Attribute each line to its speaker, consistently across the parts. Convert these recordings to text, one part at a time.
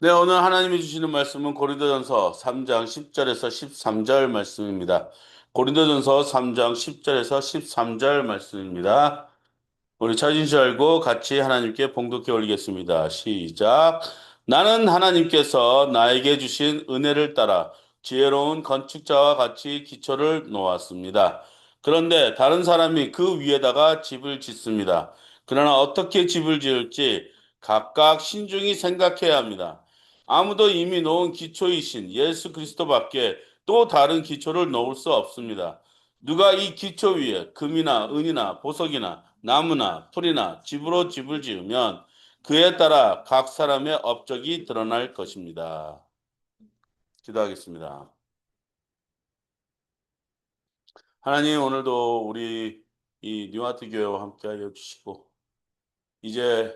Speaker 1: 네, 오늘 하나님이 주시는 말씀은 고린도전서 3장 10절에서 13절 말씀입니다. 고린도전서 3장 10절에서 13절 말씀입니다. 우리 찾으신 줄 알고 같이 하나님께 봉독해 올리겠습니다. 시작. 나는 하나님께서 나에게 주신 은혜를 따라 지혜로운 건축자와 같이 기초를 놓았습니다. 그런데 다른 사람이 그 위에다가 집을 짓습니다. 그러나 어떻게 집을 지을지 각각 신중히 생각해야 합니다. 아무도 이미 놓은 기초이신 예수 그리스도밖에 또 다른 기초를 놓을 수 없습니다. 누가 이 기초 위에 금이나 은이나 보석이나 나무나 풀이나 집으로 집을 지으면 그에 따라 각 사람의 업적이 드러날 것입니다. 기도하겠습니다. 하나님, 오늘도 우리 이 뉴아트 교회와 함께하여 주시고 이제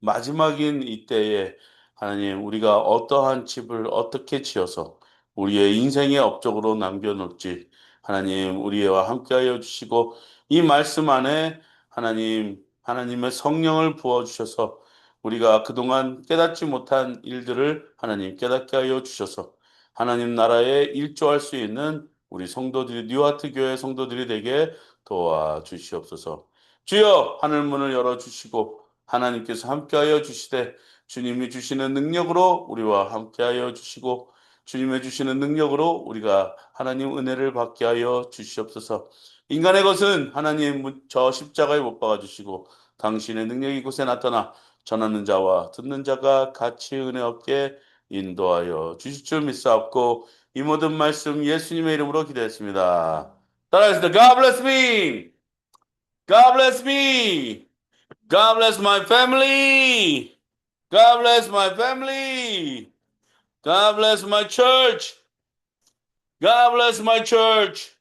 Speaker 1: 마지막인 이때에 하나님, 우리가 어떠한 집을 어떻게 지어서 우리의 인생의 업적으로 남겨놓을지 하나님 우리와 함께하여 주시고, 이 말씀 안에 하나님의 성령을 부어 주셔서 우리가 그동안 깨닫지 못한 일들을 하나님 깨닫게 하여 주셔서 하나님 나라에 일조할 수 있는 우리 성도들이, 뉴아트 교회 성도들이 되게 도와 주시옵소서. 주여, 하늘 문을 열어 주시고 하나님께서 함께하여 주시되 주님이 주시는 능력으로 우리와 함께하여 주시고 주님의 주시는 능력으로 우리가 하나님 은혜를 받게 하여 주시옵소서. 인간의 것은 하나님 저 십자가에 못 박아 주시고 당신의 능력이 이곳에 나타나 전하는 자와 듣는 자가 같이 은혜 얻게 인도하여 주실 줄 믿사옵고 이 모든 말씀 예수님의 이름으로 기도했습니다. 따라하겠습니다. God bless me. God bless me. God bless my family. God bless my family. God bless my church. God bless my church.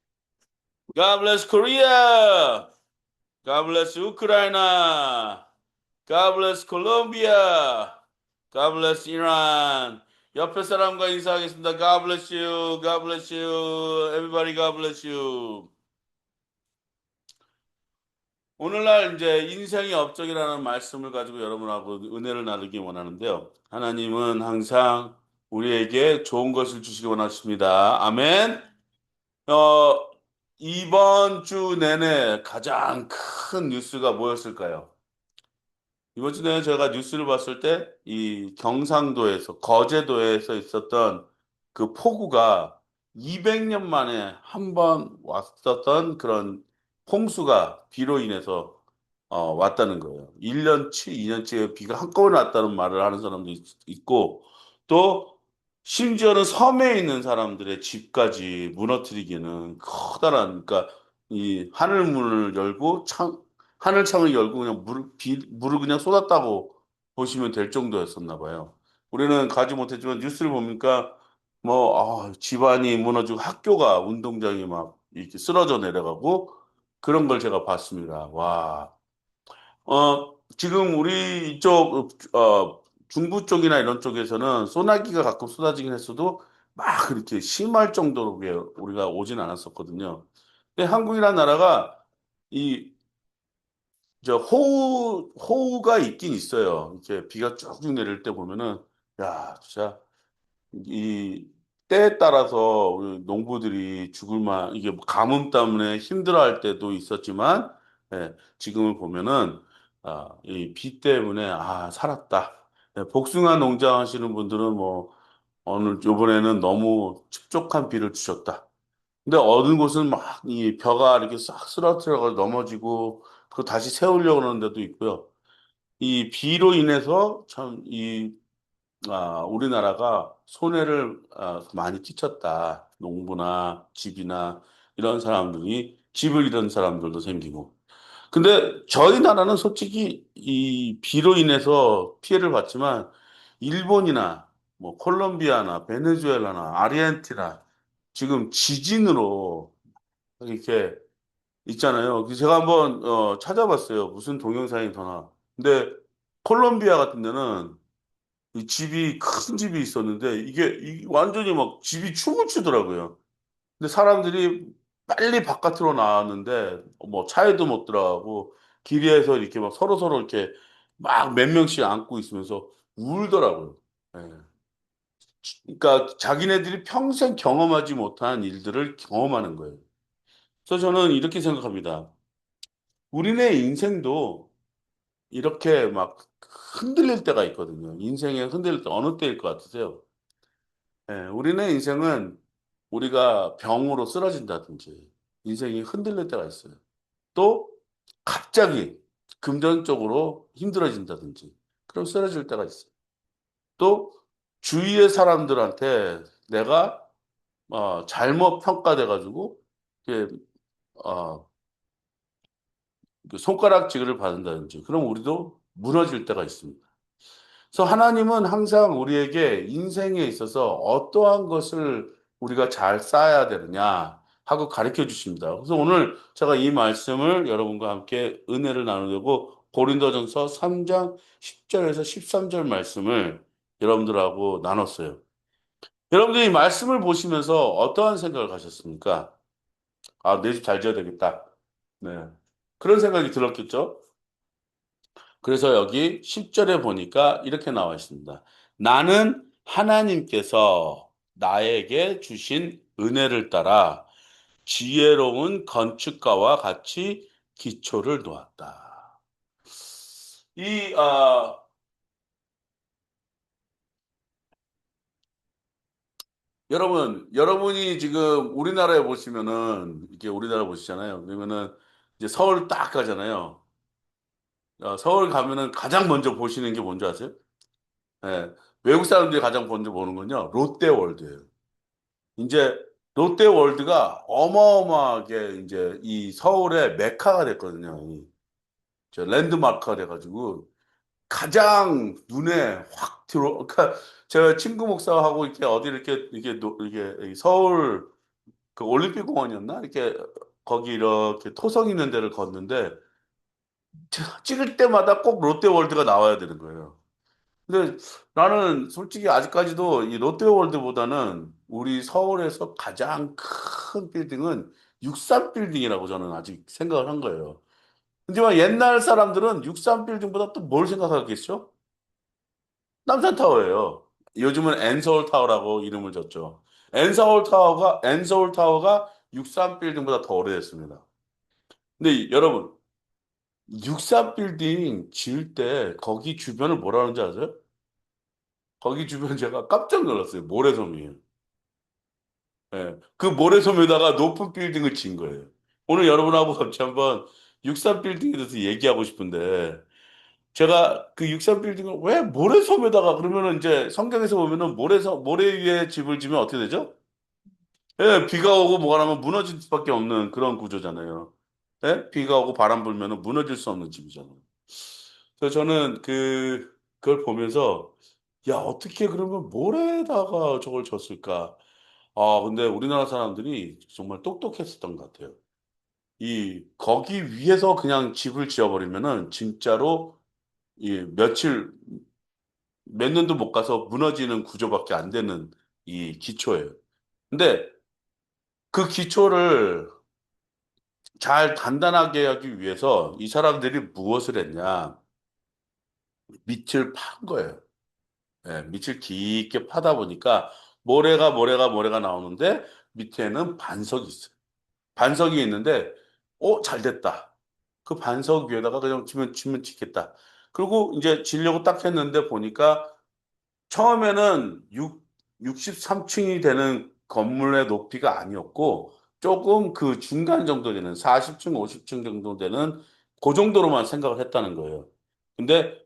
Speaker 1: God bless Korea. God bless Ukraine. God bless Colombia. God bless Iran. 옆에 사람과 인사하겠습니다. God bless you. God bless you. Everybody God bless you. 오늘날 이제 인생의 업적이라는 말씀을 가지고 여러분하고 은혜를 나누기 원하는데요. 하나님은 항상 우리에게 좋은 것을 주시기 원하십니다. 아멘. 어, 이번 주 내내 가장 큰 뉴스가 뭐였을까요? 이번 주 내내 제가 뉴스를 봤을 때 이 경상도에서 거제도에서 있었던 그 폭우가 200년 만에 한 번 왔었던 그런 홍수가 비로 인해서 왔다는 거예요. 1년치, 2년치의 비가 한꺼번에 왔다는 말을 하는 사람도 있고, 또 심지어는 섬에 있는 사람들의 집까지 무너뜨리기는 커다란, 그러니까 이 하늘문을 열고 하늘창을 열고 그냥 물을 그냥 쏟았다고 보시면 될 정도였었나 봐요. 우리는 가지 못했지만 뉴스를 보니까 뭐 집안이 무너지고 학교가 운동장이 막 이렇게 쓰러져 내려가고 그런 걸 제가 봤습니다. 와. 지금 우리 이쪽 중부 쪽이나 이런 쪽에서는 소나기가 가끔 쏟아지긴 했어도 막 그렇게 심할 정도로 우리가 오진 않았었거든요. 근데 한국이라는 나라가 이 호우가 있긴 있어요. 이렇게 비가 쭉쭉 내릴 때 보면은 야, 진짜 이 때에 따라서 우리 농부들이 죽을 이게 뭐 가뭄 때문에 힘들어할 때도 있었지만, 지금을 보면은 이 비 때문에 살았다. 복숭아 농장 하시는 분들은 뭐 오늘 요번에는 너무 촉촉한 비를 주셨다. 근데 어느 곳은 막 이 벼가 이렇게 싹 쓰러뜨려서 넘어지고 그 다시 세우려고 그러는 데도 있고요. 이 비로 인해서 참이 우리나라가 손해를 많이 끼쳤다. 농부나 집이나 이런 사람들이 집을 잃은 사람들도 생기고. 근데 저희 나라는 솔직히 이 비로 인해서 피해를 봤지만 일본이나 뭐 콜롬비아나 베네수엘라나 아르헨티나 지금 지진으로 이렇게 있잖아요. 그래서 제가 한번 찾아봤어요. 무슨 동영상이 더나. 근데 콜롬비아 같은 데는 이 집이 큰 집이 있었는데 이게 완전히 막 집이 춤을 추더라고요. 근데 사람들이 빨리 바깥으로 나왔는데 뭐 차에도 못 들어가고 길에서 이렇게 막 서로서로 이렇게 막 몇 명씩 안고 있으면서 울더라고요. 예. 그러니까 자기네들이 평생 경험하지 못한 일들을 경험하는 거예요. 그래서 저는 이렇게 생각합니다. 우리네 인생도 이렇게 막 흔들릴 때가 있거든요. 인생에 흔들릴 때 어느 때일 것 같으세요? 예, 우리네 인생은 우리가 병으로 쓰러진다든지 인생이 흔들릴 때가 있어요. 또 갑자기 금전적으로 힘들어진다든지 그럼 쓰러질 때가 있어요. 또 주위의 사람들한테 내가 잘못 평가돼 가지고 이게 어 그 손가락질을 받는다든지 그럼 우리도 무너질 때가 있습니다. 그래서 하나님은 항상 우리에게 인생에 있어서 어떠한 것을 우리가 잘 쌓아야 되느냐 하고 가르쳐 주십니다. 그래서 오늘 제가 이 말씀을 여러분과 함께 은혜를 나누려고 고린도전서 3장 10 절에서 13절 말씀을 여러분들하고 나눴어요. 여러분들이 이 말씀을 보시면서 어떠한 생각을 가셨습니까? '아 내 집 잘 지어야 되겠다.' 네. 그런 생각이 들었겠죠? 그래서 여기 10 절에 보니까 이렇게 나와 있습니다. "나는 하나님께서 나에게 주신 은혜를 따라 지혜로운 건축가와 같이 기초를 놓았다." 이 여러분이 지금 우리나라에 보시면은 이렇게 우리나라 보시잖아요. 그러면은 이제 서울 딱 가잖아요. 서울 가면은 가장 먼저 보시는 게 뭔지 아세요? 예. 외국 사람들이 가장 먼저 보는 건요. 롯데월드예요. 인제 롯데월드가 어마어마하게 인제 이 서울의 메카가 됐거든요. 이 랜드마크가 돼 가지고 가장 눈에 확 그러니까 제가 친구 목사하고 이렇게 어디를 이렇게 이게 이 서울 그 올림픽 공원이었나? 이렇게 거기 이렇게 토성 있는 데를 걷는데 찍을 때마다 꼭 롯데월드가 나와야 되는 거예요. 근데 나는 솔직히 아직까지도 이 롯데월드보다는 우리 서울에서 가장 큰 빌딩은 63 빌딩이라고 저는 아직 생각을 한 거예요. 하지만 옛날 사람들은 63 빌딩보다 또 뭘 생각하겠죠? 남산타워예요. 요즘은 엔서울 타워라고 이름을 줬죠. 엔서울 타워가 63 빌딩보다 더 오래됐습니다. 근데 여러분 63 빌딩 지을 때 거기 주변을 뭐라 그러는지 아세요? 거기 주변 제가 깜짝 놀랐어요. 모래섬이에요. 예. 그 모래섬에다가 높은 빌딩을 지은 거예요. 오늘 여러분하고 같이 한번 63 빌딩에 대해서 얘기하고 싶은데 제가 그 63 빌딩을 왜 모래섬에다가 그러면은 인제 성경에서 보면은 모래 위에 집을 지으면 어떻게 되죠? 예. 비가 오고 뭐가 나면 무너질 수밖에 없는 그런 구조잖아요. 예? 비가 오고 바람 불면은 무너질 수 없는 집이잖아요. 그래서 저는 그걸 보면서 '야 어떻게 그러면 모래에다가 저걸 졌을까?' 근데 우리나라 사람들이 정말 똑똑했었던 것 같아요. 거기 위에서 그냥 집을 지어 버리면은 진짜로 이 몇 년도 못 가서 무너지는 구조밖에 안 되는 이 기초예요. 근데 그 기초를 잘 단단하게 하기 위해서 이 사람들이 무엇을 했냐. 밑을 판 거예요. 예. 밑을 깊게 파다 보니까 모래가 나오는데 밑에는 반석이 있어요. 반석이 있는데 '잘 됐다. 그 반석 위에다가 그냥 지면 짓겠다.' 그리고 인제 지려고 딱 했는데 보니까 처음에는 63 층이 되는 건물의 높이가 아니었고 쪼금 그 중간 정도 되는 40 층, 50층 정도 되는 고 정도로만 생각을 했다는 거예요. 근데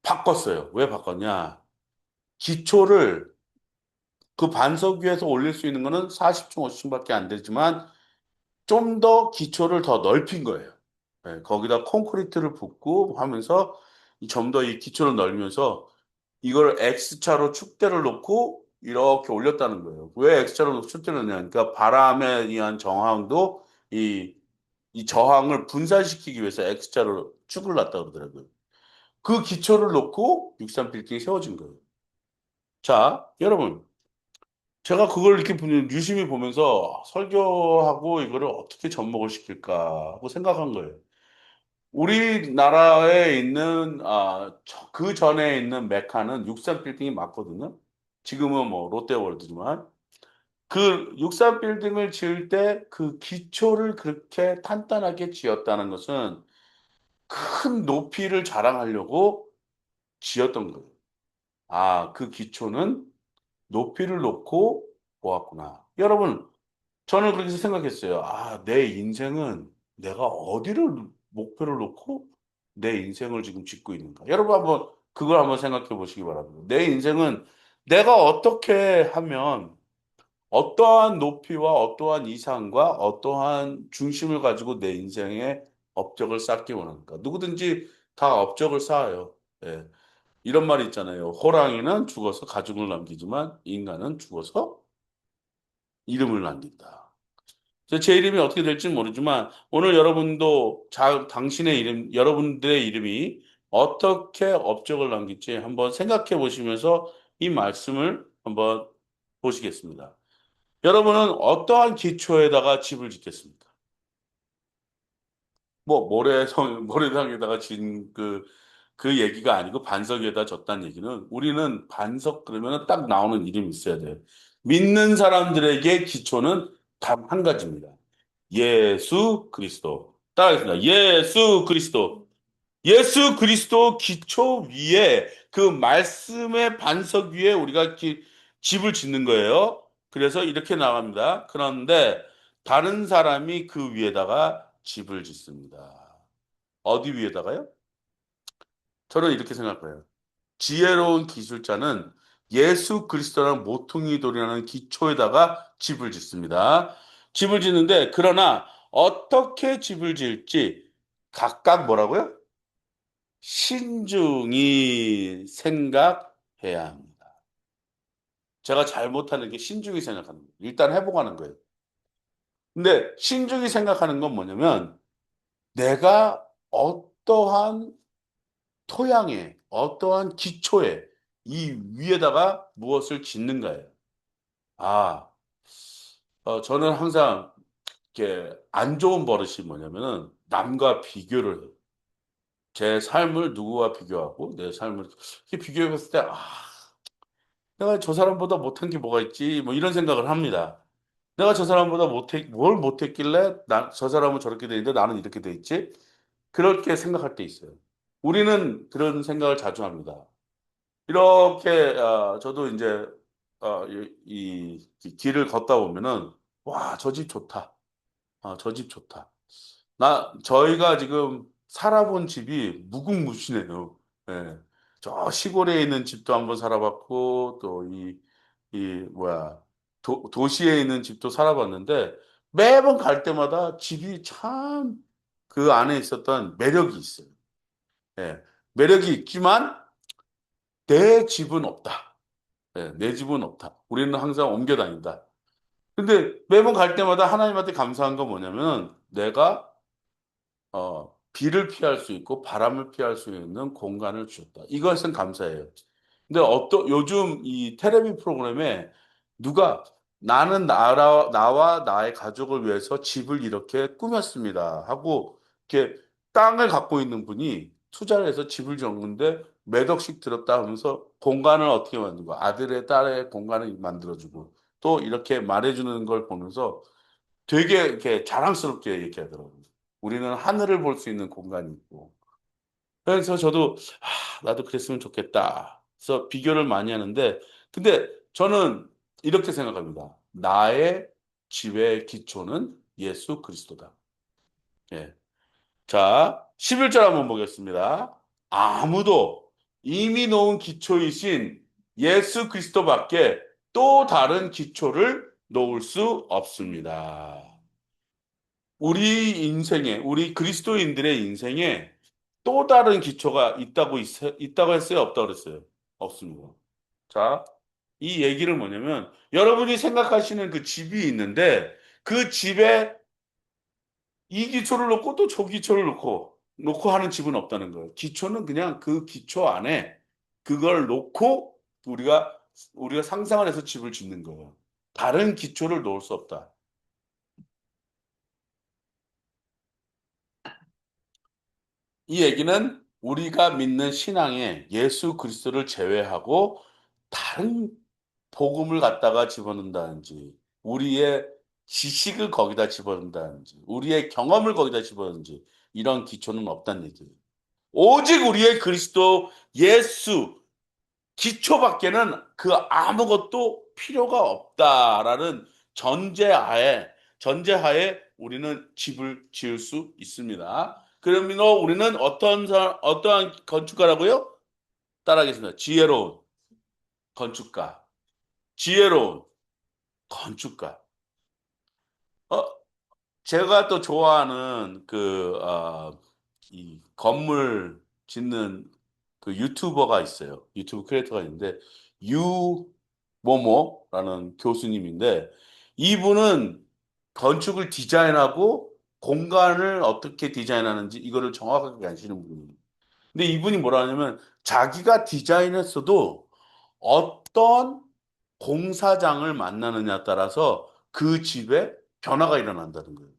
Speaker 1: 바꿨어요. 왜 바꿨냐? 기초를 그 반석 위에서 올릴 수 있는 거는 40 층, 50 층밖에 안 되지만 좀 더 기초를 더 넓힌 거예요. 예. 거기다 콘크리트를 붓고 하면서 좀 더 이 기초를 넓히면서 이걸 X자로 축대를 놓고 이렇게 올렸다는 거예요. 왜 X자로 놓고 축대를 놓냐 그러니까 바람에 의한 저항도 이 저항을 분산시키기 위해서 X자로 축을 놨다 그러더라고요. 그 기초를 놓고 63 빌딩이 세워진 거예요. 자 여러분 제가 그걸 이렇게 유심히 보면서 '설교하고 이거를 어떻게 접목을 시킬까.' 하고 생각한 거예요. 우리나라에 있는 그 전에 있는 메카는 63 빌딩이 맞거든요. 지금은 뭐 롯데월드지만 그 63 빌딩을 지을 때 그 기초를 그렇게 탄탄하게 지었다는 것은 큰 높이를 자랑하려고 지었던 거예요. 아, 그 기초는 높이를 놓고 보았구나. 여러분, 저는 그렇게 생각했어요. 아, 내 인생은 내가 어디를 목표를 놓고 내 인생을 지금 짓고 있는가. 여러분 한번 그걸 한번 생각해 보시기 바랍니다. 내 인생은 내가 어떻게 하면 어떠한 높이와 어떠한 이상과 어떠한 중심을 가지고 내 인생에 업적을 쌓기 원하는가. 누구든지 다 업적을 쌓아요. 예. 이런 말이 있잖아요. 호랑이는 죽어서 가죽을 남기지만 인간은 죽어서 이름을 남긴다. 제 이름이 어떻게 될지는 모르지만 오늘 여러분도 당신의 이름, 여러분들의 이름이 어떻게 업적을 남길지 한번 생각해 보시면서 이 말씀을 한번 보시겠습니다. 여러분은 어떠한 기초에다가 집을 짓겠습니까? 뭐 모래성에다가 진 그 얘기가 아니고 반석 위에다 졌다는 얘기는 우리는 반석 그러면은 딱 나오는 이름이 있어야 돼요. 믿는 사람들에게 기초는 단 한 가지입니다. 예수 그리스도. 따라하겠습니다. 예수 그리스도. 예수 그리스도 기초 위에 그 말씀의 반석 위에 우리가 집을 짓는 거예요. 그래서 이렇게 나갑니다. 그런데 다른 사람이 그 위에다가 집을 짓습니다. 어디 위에다가요? 저는 이렇게 생각해요. 지혜로운 기술자는 예수 그리스도라는 모퉁이 돌이라는 기초에다가 집을 짓습니다. 집을 짓는데 그러나 어떻게 집을 지을지 각각 뭐라고요? 신중히 생각해야 합니다. 제가 잘못하는 게 신중히 생각하는 거예요. 일단 해보고 하는 거예요. 근데 신중히 생각하는 건 뭐냐면 내가 어떠한 토양에, 어떠한 기초에 이 위에다가 무엇을 짓는가예요. 아, 저는 항상 이렇게 안 좋은 버릇이 뭐냐면은 남과 비교를 해요. 제 삶을 누구와 비교하고 내 삶을 이렇게 비교해 봤을 때, 내가 저 사람보다 못한 게 뭐가 있지? 뭐 이런 생각을 합니다. 내가 저 사람보다 뭘 못했길래 저 사람은 저렇게 돼 있는데 나는 이렇게 돼 있지? 그렇게 생각할 때 있어요. 우리는 그런 생각을 자주 합니다. 이렇게 저도 이제 이 길을 걷다 보면은 와, 저 집 좋다. 저 집 좋다. 저희가 지금 살아본 집이 무궁무진해요. 예. 저 시골에 있는 집도 한번 살아봤고, 또 뭐야, 도시에 있는 집도 살아봤는데, 매번 갈 때마다 집이 참 그 안에 있었던 매력이 있어요. 예. 매력이 있지만, 내 집은 없다. 예, 내 집은 없다. 우리는 항상 옮겨 다닌다. 근데 매번 갈 때마다 하나님한테 감사한 건 뭐냐면, 내가 비를 피할 수 있고 바람을 피할 수 있는 공간을 주셨다. 이것은 감사해요. 근데 요즘 이 텔레비 프로그램에 누가 나와 나의 가족을 위해서 집을 이렇게 꾸몄습니다 하고 이렇게 땅을 갖고 있는 분이 투자를 해서 집을 지었는데 몇 억씩 들었다 하면서 공간을 어떻게 만들고 아들의 딸의 공간을 만들어주고 또 이렇게 말해주는 걸 보면서 되게 이렇게 자랑스럽게 얘기하더라고요. 우리는 하늘을 볼 수 있는 공간이 있고. 그래서 저도, 나도 그랬으면 좋겠다. 그래서 비교를 많이 하는데, 근데 저는 이렇게 생각합니다. 나의 집의 기초는 예수 그리스도다. 예. 자, 11절 한번 보겠습니다. 아무도 이미 놓은 기초이신 예수 그리스도밖에 또 다른 기초를 놓을 수 없습니다. 우리 그리스도인들의 인생에 또 다른 기초가 있다고 했어요? 없다고 그랬어요? 없습니다. 자, 이 얘기를 뭐냐면, 여러분이 생각하시는 그 집이 있는데, 그 집에 이 기초를 놓고 또 저 기초를 놓고 하는 집은 없다는 거예요. 기초는 그냥 그 기초 안에 그걸 놓고 우리가 상상을 해서 집을 짓는 거예요. 다른 기초를 놓을 수 없다. 이 얘기는 우리가 믿는 신앙에 예수 그리스도를 제외하고 다른 복음을 갖다가 집어넣는다든지, 우리의 지식을 거기다 집어넣는다든지, 우리의 경험을 거기다 집어넣는지, 이런 기초는 없다는 얘기예요. 오직 우리의 그리스도 예수 기초밖에는 그 아무것도 필요가 없다라는 전제하에 우리는 집을 지을 수 있습니다. 그러면 우리는 어떠한 건축가라고요? 따라하겠습니다. 지혜로운 건축가. 지혜로운 건축가. 어, 제가 또 좋아하는 이 건물 짓는 그 유튜버가 있어요. 유튜브 크리에이터가 있는데, 유모모라는 교수님인데, 이분은 건축을 디자인하고 공간을 어떻게 디자인하는지 이거를 정확하게 아시는 분이에요. 근데 이분이 뭐라 하냐면, 자기가 디자인했어도 어떤 공사장을 만나느냐에 따라서 그 집에 변화가 일어난다는 거예요.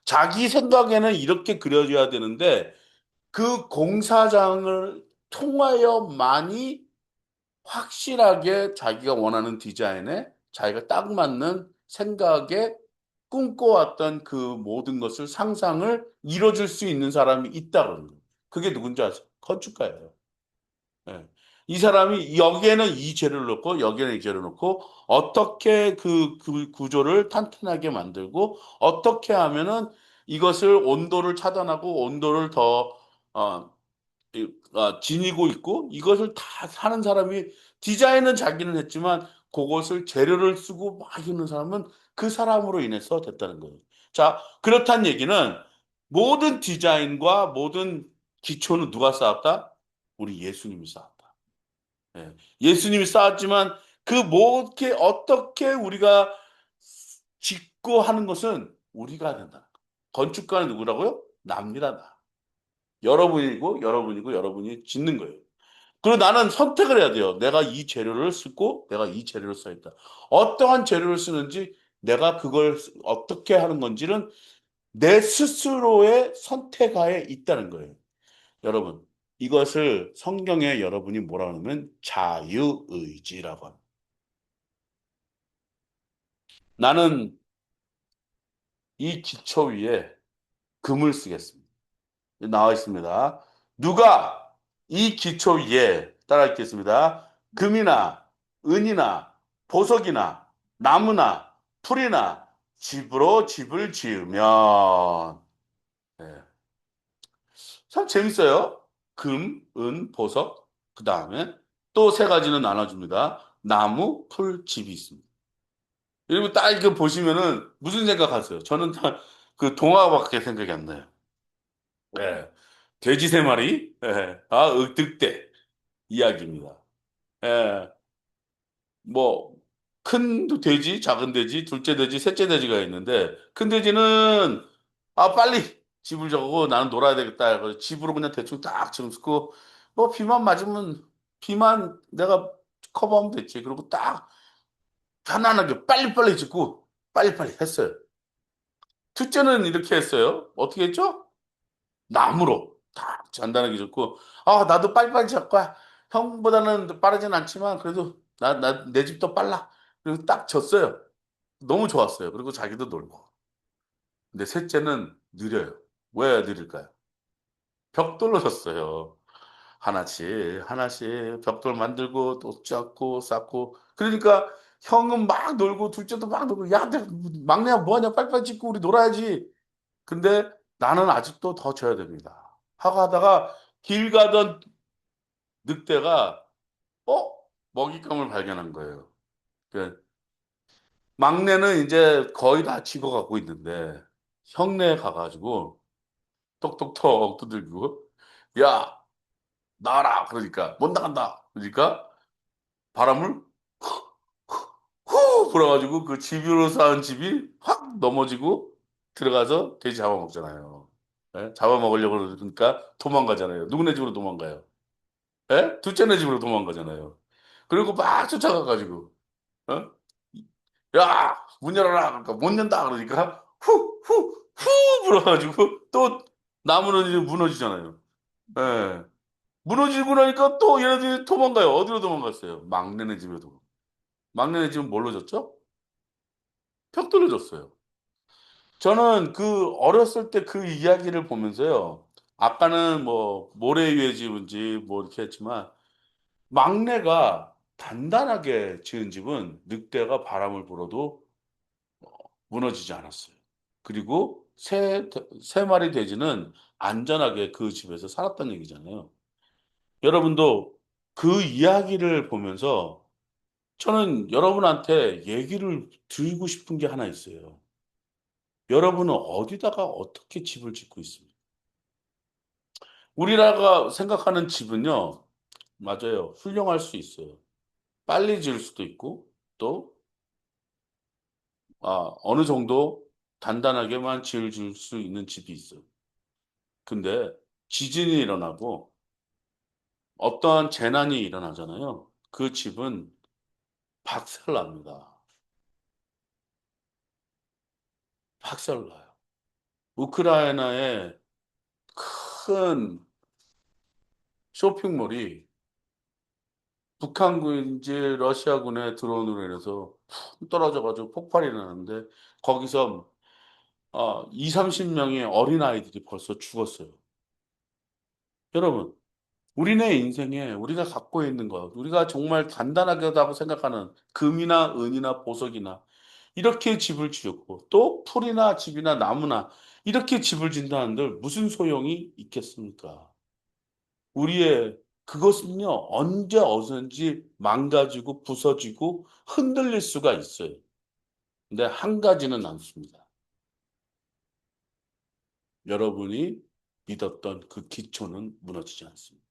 Speaker 1: 자기 생각에는 이렇게 그려져야 되는데 그 공사장을 통하여만이 확실하게 자기가 원하는 디자인에 자기가 딱 맞는 생각에 꿈꿔왔던 그 모든 것을 상상을 이뤄줄 수 있는 사람이 있다는 거예요. 그게 누군지 아세요? 건축가예요. 예. 이 사람이 여기에는 이 재료를 넣고 여기에는 이 재료를 넣고 어떻게 그 구조를 탄탄하게 만들고 어떻게 하면은 이것을 온도를 차단하고 온도를 더 어, 지니고 있고 이것을 다 사는 사람이 디자인은 자기는 했지만 그것을 재료를 쓰고 막 있는 사람은 그 사람으로 인해서 됐다는 거예요. 자, 그렇다는 얘기는 모든 디자인과 모든 기초는 누가 쌓았다? 우리 예수님이 쌓았다. 예. 예수님이 쌓았지만 그 뭐게 어떻게 우리가 짓고 하는 것은 우리가 된다. 건축가는 누구라고요? 납니다, 나. 여러분이고 여러분이 짓는 거예요. 그리고 나는 선택을 해야 돼요. 내가 이 재료를 쓰고 내가 이 재료를 써야겠다. 어떠한 재료를 쓰는지 내가 그걸 어떻게 하는 건지는 내 스스로의 선택하에 있다는 거예요. 여러분, 이것을 성경에 여러분이 뭐라 하냐면 자유의지라고 합니다. 나는 이 기초 위에 금을 쓰겠습니다. 나와 있습니다. 누가 이 기초 위에 따라 읽겠습니다. 금이나 은이나 보석이나 나무나 풀이나 집으로 집을 지으면 네. 참 재밌어요. 금, 은, 보석 그 다음에 또 세 가지는 나눠줍니다. 나무, 풀, 집이 있습니다. 여러분 딱 이거 보시면은 무슨 생각하세요? 저는 다 그 동화밖에 생각이 안 나요. 예. 돼지 세 마리, 예. 늑대 이야기입니다. 예. 뭐, 큰 돼지, 작은 돼지, 둘째 돼지, 셋째 돼지가 있는데, 큰 돼지는, 빨리 집을 정하고 나는 놀아야 되겠다. 그래서 집으로 그냥 대충 딱 정짓고, 뭐, 비만 내가 커버하면 됐지. 그리고 딱 편안하게 빨리빨리 짓고, 빨리빨리 했어요. 둘째는 이렇게 했어요. 어떻게 했죠? 나무로 딱 단단하게 줬고 나도 빨리빨리 잘 거야. 형보다는 빠르진 않지만 그래도 내 집도 빨라. 그리고 딱 졌어요. 너무 좋았어요. 그리고 자기도 놀고. 근데 셋째는 느려요. 왜 느릴까요? 벽돌로 졌어요. 하나씩 하나씩 벽돌 만들고 또 쌓고 쌓고 그러니까 형은 막 놀고 둘째도 막 놀고 야 내 막내야 뭐하냐 빨리빨리 짓고 우리 놀아야지. 근데 나는 아직도 더 져야 됩니다. 하고 하다가 길 가던 늑대가 어? 먹잇감을 발견한 거예요. 그 막내는 이제 거의 다 집어가고 있는데 형네 가가지고 똑똑똑 두들기고 야 나와라 그러니까 못 나간다 그러니까 바람을 후 불어가지고 그 집으로 쌓은 집이 확 넘어지고 들어가서 돼지 잡아먹잖아요. 예? 잡아먹으려고 그러니까 도망가잖아요. 누구네 집으로 도망가요? 예? 둘째네 집으로 도망가잖아요. 그리고 막 쫓아가가지고, 어? 야, 문 열어라. 그러니까 못 연다. 그러니까, 후, 후, 후! 불어가지고, 또, 나무는 이제 무너지잖아요. 예. 무너지고 나니까 또 얘네들이 도망가요. 어디로 도망갔어요? 막내네 집으로. 막내네 집은 뭘로 졌죠? 벽돌로 졌어요. 저는 그 어렸을 때 그 이야기를 보면서요. 아까는 뭐 모래 위에 집은지 뭐 이렇게 했지만 막내가 단단하게 지은 집은 늑대가 바람을 불어도 무너지지 않았어요. 그리고 세 마리 돼지는 안전하게 그 집에서 살았다는 얘기잖아요. 여러분도 그 이야기를 보면서 저는 여러분한테 얘기를 드리고 싶은 게 하나 있어요. 여러분은 어디다가 어떻게 집을 짓고 있습니까? 우리나라가 생각하는 집은요. 맞아요. 훌륭할 수 있어요. 빨리 지을 수도 있고 또 어느 정도 단단하게만 지을 줄 수 있는 집이 있어요. 근데 지진이 일어나고 어떠한 재난이 일어나잖아요. 그 집은 박살납니다. 박살나요. 우크라이나에 큰 쇼핑몰이 북한군인지 러시아군의 드론으로 인해서 푹 떨어져 가지고 폭발이 일어났는데 거기서 20-30 명의 어린아이들이 벌써 죽었어요. 여러분 우리네 인생에 우리가 갖고 있는 것, 우리가 정말 단단하다고 생각하는 금이나 은이나 보석이나 이렇게 집을 지었고 또 풀이나 집이나 나무나 이렇게 집을 짓는다는들 무슨 소용이 있겠습니까? 우리의 그것은요 언제 어디서든지 망가지고 부서지고 흔들릴 수가 있어요. 근데 한 가지는 않습니다. 여러분이 믿었던 그 기초는 무너지지 않습니다.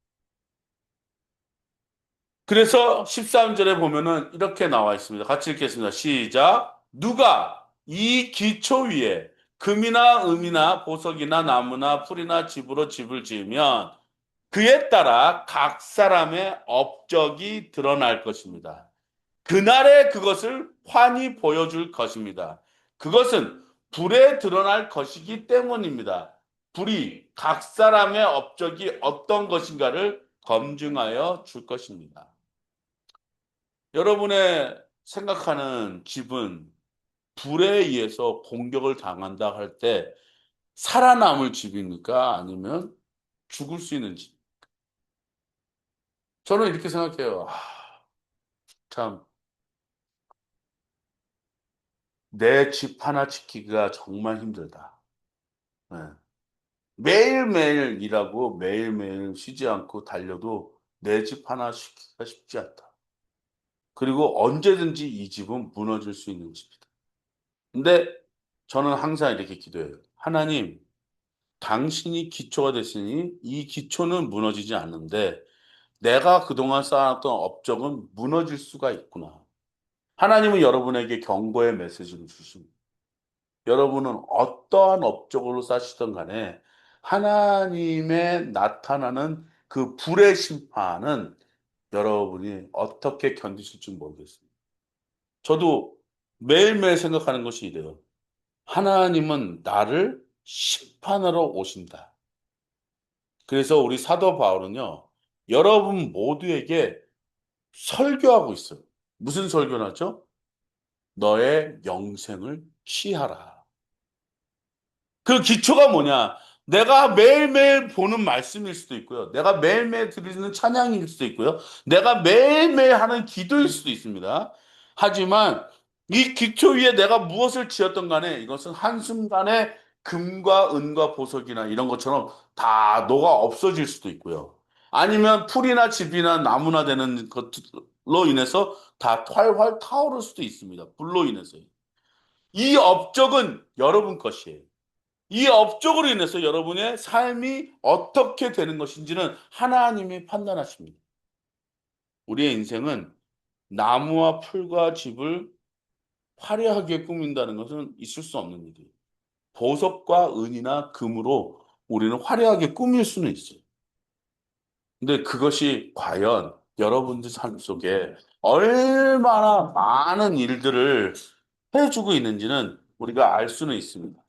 Speaker 1: 그래서 13 절에 보면은 이렇게 나와 있습니다. 같이 읽겠습니다. 시작. 누가 이 기초 위에 금이나 음이나 보석이나 나무나 풀이나 집으로 집을 지으면 그에 따라 각 사람의 업적이 드러날 것입니다. 그날에 그것을 환히 보여줄 것입니다. 그것은 불에 드러날 것이기 때문입니다. 불이 각 사람의 업적이 어떤 것인가를 검증하여 줄 것입니다. 여러분의 생각하는 집은 불에 의해서 공격을 당한다 할 때 살아남을 집입니까? 아니면 죽을 수 있는 집? 저는 이렇게 생각해요. 참, 내 집 하나 지키기가 정말 힘들다. 네. 매일매일 일하고 매일매일 쉬지 않고 달려도 내 집 하나 지키기가 쉽지 않다. 그리고 언제든지 이 집은 무너질 수 있는 집이다. 근데 저는 항상 이렇게 기도해요. 하나님, 당신이 기초가 됐으니 이 기초는 무너지지 않는데 내가 그동안 쌓아놨던 업적은 무너질 수가 있구나. 하나님은 여러분에게 경고의 메시지를 주십니다. 여러분은 어떠한 업적으로 쌓시던 간에 하나님의 나타나는 그 불의 심판은 여러분이 어떻게 견디실지 모르겠습니다. 저도 매일매일 생각하는 것이 이래요. 하나님은 나를 심판하러 오신다. 그래서 우리 사도 바울은요. 여러분 모두에게 설교하고 있어요. 무슨 설교를 하죠? 너의 영생을 취하라. 그 기초가 뭐냐? 내가 매일매일 보는 말씀일 수도 있고요. 내가 매일매일 드리는 찬양일 수도 있고요. 내가 매일매일 하는 기도일 수도 있습니다. 하지만 이 기초 위에 내가 무엇을 지었던 간에 이것은 한순간에 금과 은과 보석이나 이런 것처럼 다 녹아 없어질 수도 있고요. 아니면 풀이나 집이나 나무나 되는 것으로 인해서 다 활활 타오를 수도 있습니다. 불로 인해서. 이 업적은 여러분 것이에요. 이 업적으로 인해서 여러분의 삶이 어떻게 되는 것인지는 하나님이 판단하십니다. 우리의 인생은 나무와 풀과 집을 화려하게 꾸민다는 것은 있을 수 없는 일이에요. 보석과 은이나 금으로 우리는 화려하게 꾸밀 수는 있어요. 근데 그것이 과연 여러분들 삶 속에 얼마나 많은 일들을 해주고 있는지는 우리가 알 수는 있습니다.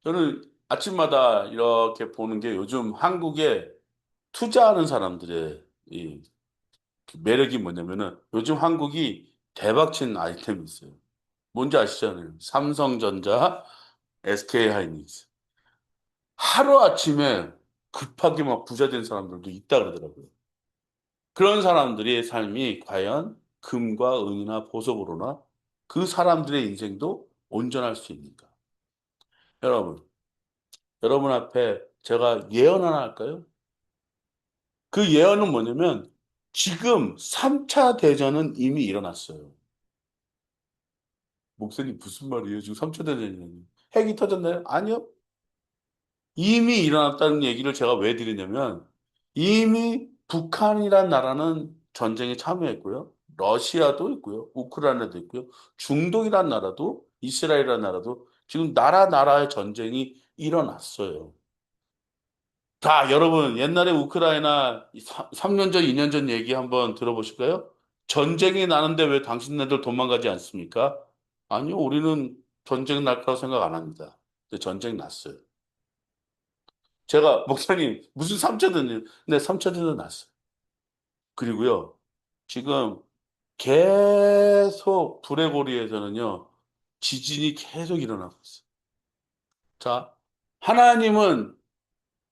Speaker 1: 저는 아침마다 이렇게 보는 게 요즘 한국에 투자하는 사람들의 이 매력이 뭐냐면은 요즘 한국이 대박친 아이템이 있어요. 뭔지 아시잖아요. 삼성전자, SK하이닉스. 하루아침에 급하게 막 부자 된 사람들도 있다 그러더라고요. 그런 사람들의 삶이 과연 금과 은이나 보석으로나 그 사람들의 인생도 온전할 수 있는가? 여러분, 여러분 앞에 제가 예언 하나 할까요? 그 예언은 뭐냐면 지금 3차 대전은 이미 일어났어요. 목사님 무슨 말이에요? 지금 3차 대전이라니. 핵이 터졌나요? 아니요. 이미 일어났다는 얘기를 제가 왜 드리냐면 이미 북한이란 나라는 전쟁에 참여했고요. 러시아도 있고요. 우크라이나도 있고요. 중동이란 나라도 이스라엘이란 나라도 지금 나라의 전쟁이 일어났어요. 자, 여러분 옛날에 우크라이나 3년 전, 2년 전 얘기 한번 들어보실까요? 전쟁이 나는데 왜 당신네들 도망가지 않습니까? 아니요, 우리는 전쟁 날 거라고 생각 안 합니다. 근데 전쟁 났어요. 제가 목사님 무슨 3차전이요? 네, 3차전은 났어요. 그리고요, 지금 계속 불의 고리에서는요, 지진이 계속 일어나고 있어요. 자, 하나님은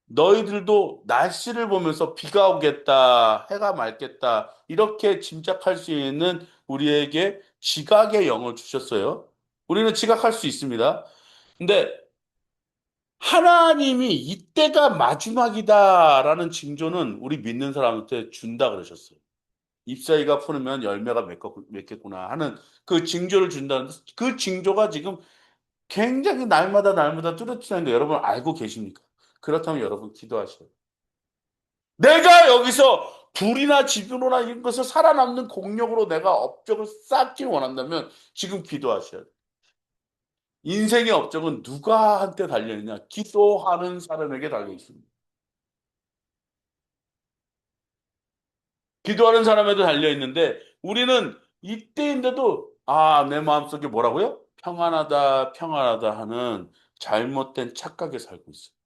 Speaker 1: 너희들도 날씨를 보면서 비가 오겠다, 해가 맑겠다, 이렇게 짐작할 수 있는 우리에게 지각의 영을 주셨어요. 우리는 지각할 수 있습니다. 근데 하나님이 이때가 마지막이다라는 징조는 우리 믿는 사람한테 준다 그러셨어요. 잎사귀가 푸르면 열매가 맺겠구나 하는 그 징조를 준다는데 그 징조가 지금 굉장히 날마다 뚜렷하는 거 여러분 알고 계십니까? 그렇다면 여러분 기도하셔요. 내가 여기서 불이나 지변이나 이런 것을 살아남는 공력으로 내가 업적을 쌓기 원한다면 지금 기도하셔야 돼요. 인생의 업적은 누구한테 달려있냐? 기도하는 사람에게 달려있습니다. 기도하는 사람에도 달려있는데 우리는 이때인데도 내 마음속에 뭐라고요? 평안하다, 평안하다 하는 잘못된 착각에 살고 있어요.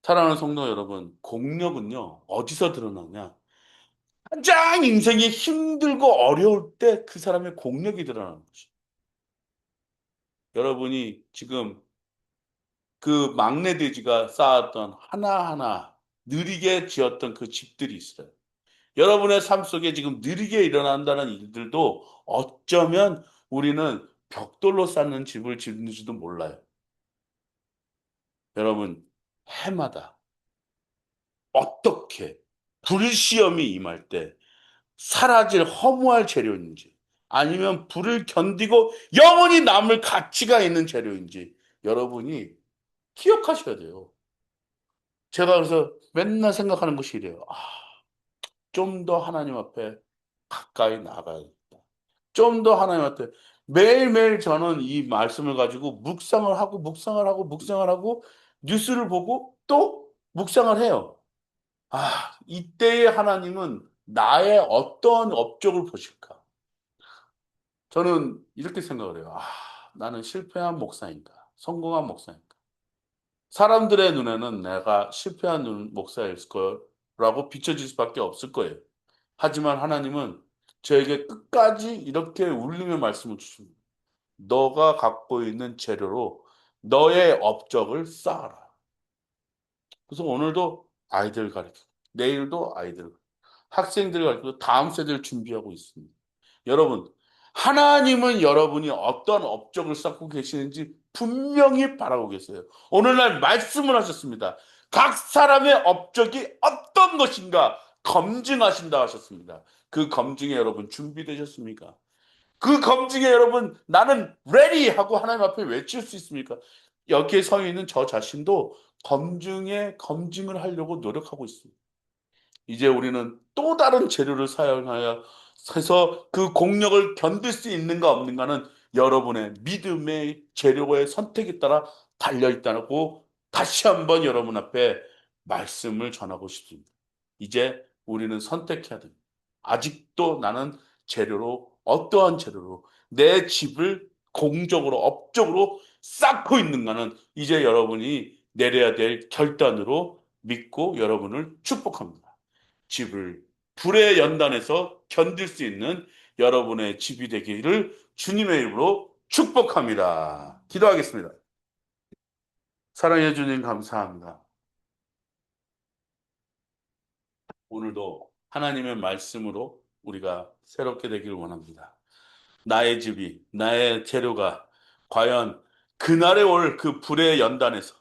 Speaker 1: 사랑하는 성도 여러분, 공력은요, 어디서 드러나냐? 가장 인생이 힘들고 어려울 때 그 사람의 공력이 드러나는 것이죠. 여러분이 지금 그 막내 돼지가 쌓았던 하나하나 느리게 지었던 그 집들이 있어요. 여러분의 삶 속에 지금 느리게 일어난다는 일들도 어쩌면 우리는 벽돌로 쌓는 집을 짓는지도 몰라요. 여러분, 해마다 어떻게 불시험이 임할 때 사라질 허무할 재료인지 아니면 불을 견디고 영원히 남을 가치가 있는 재료인지 여러분이 기억하셔야 돼요. 제가 그래서 맨날 생각하는 것이 이래요. 좀 더 하나님 앞에 가까이 나아가야겠다. 좀 더 하나님 앞에 매일매일 저는 이 말씀을 가지고 묵상을 하고 뉴스를 보고 또 묵상을 해요. 이때의 하나님은 나의 어떤 업적을 보실까? 저는 이렇게 생각을 해요. 나는 실패한 목사인가? 성공한 목사인가? 사람들의 눈에는 내가 실패한 목사일 거라고 비춰질 수밖에 없을 거예요. 하지만 하나님은 저에게 끝까지 이렇게 울리며 말씀을 주십니다. 너가 갖고 있는 재료로 너의 업적을 쌓아라. 그래서 오늘도 아이들 가르치고, 내일도 아이들, 학생들 가르치고, 다음 세대를 준비하고 있습니다. 여러분, 하나님은 여러분이 어떤 업적을 쌓고 계시는지 분명히 바라고 계세요. 오늘날 말씀을 하셨습니다. 각 사람의 업적이 어떤 것인가 검증하신다 하셨습니다. 그 검증에 여러분 준비되셨습니까? 그 검증에 여러분 나는 ready 하고 하나님 앞에 외칠 수 있습니까? 여기에 서 있는 저 자신도 검증을 하려고 노력하고 있습니다. 이제 우리는 또 다른 재료를 사용하여 해서 그 공력을 견딜 수 있는가 없는가는 여러분의 믿음의 재료의 선택에 따라 달려 있다고 다시 한번 여러분 앞에 말씀을 전하고 싶습니다. 이제 우리는 선택해야 됩니다. 아직도 나는 어떠한 재료로 내 집을 공적으로, 업적으로 쌓고 있는가는 이제 여러분이 내려야 될 결단으로 믿고 여러분을 축복합니다. 집을 불의 연단에서 견딜 수 있는 여러분의 집이 되기를 주님의 이름으로 축복합니다. 기도하겠습니다. 사랑해 주님 감사합니다. 오늘도 하나님의 말씀으로 우리가 새롭게 되기를 원합니다. 나의 집이, 나의 재료가 과연 그날에 올 그 불의 연단에서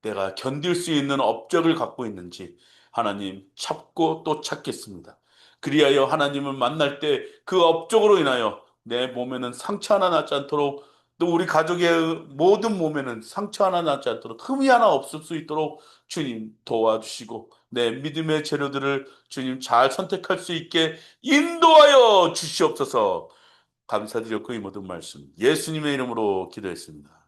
Speaker 1: 내가 견딜 수 있는 업적을 갖고 있는지 하나님 찾고 또 찾겠습니다. 그리하여 하나님을 만날 때 그 업적으로 인하여 내 몸에는 상처 하나 나지 않도록 또 우리 가족의 모든 몸에는 상처 하나 나지 않도록 흠이 하나 없을 수 있도록 주님 도와주시고 내 믿음의 재료들을 주님 잘 선택할 수 있게 인도하여 주시옵소서. 감사드렸고 이 모든 말씀 예수님의 이름으로 기도했습니다.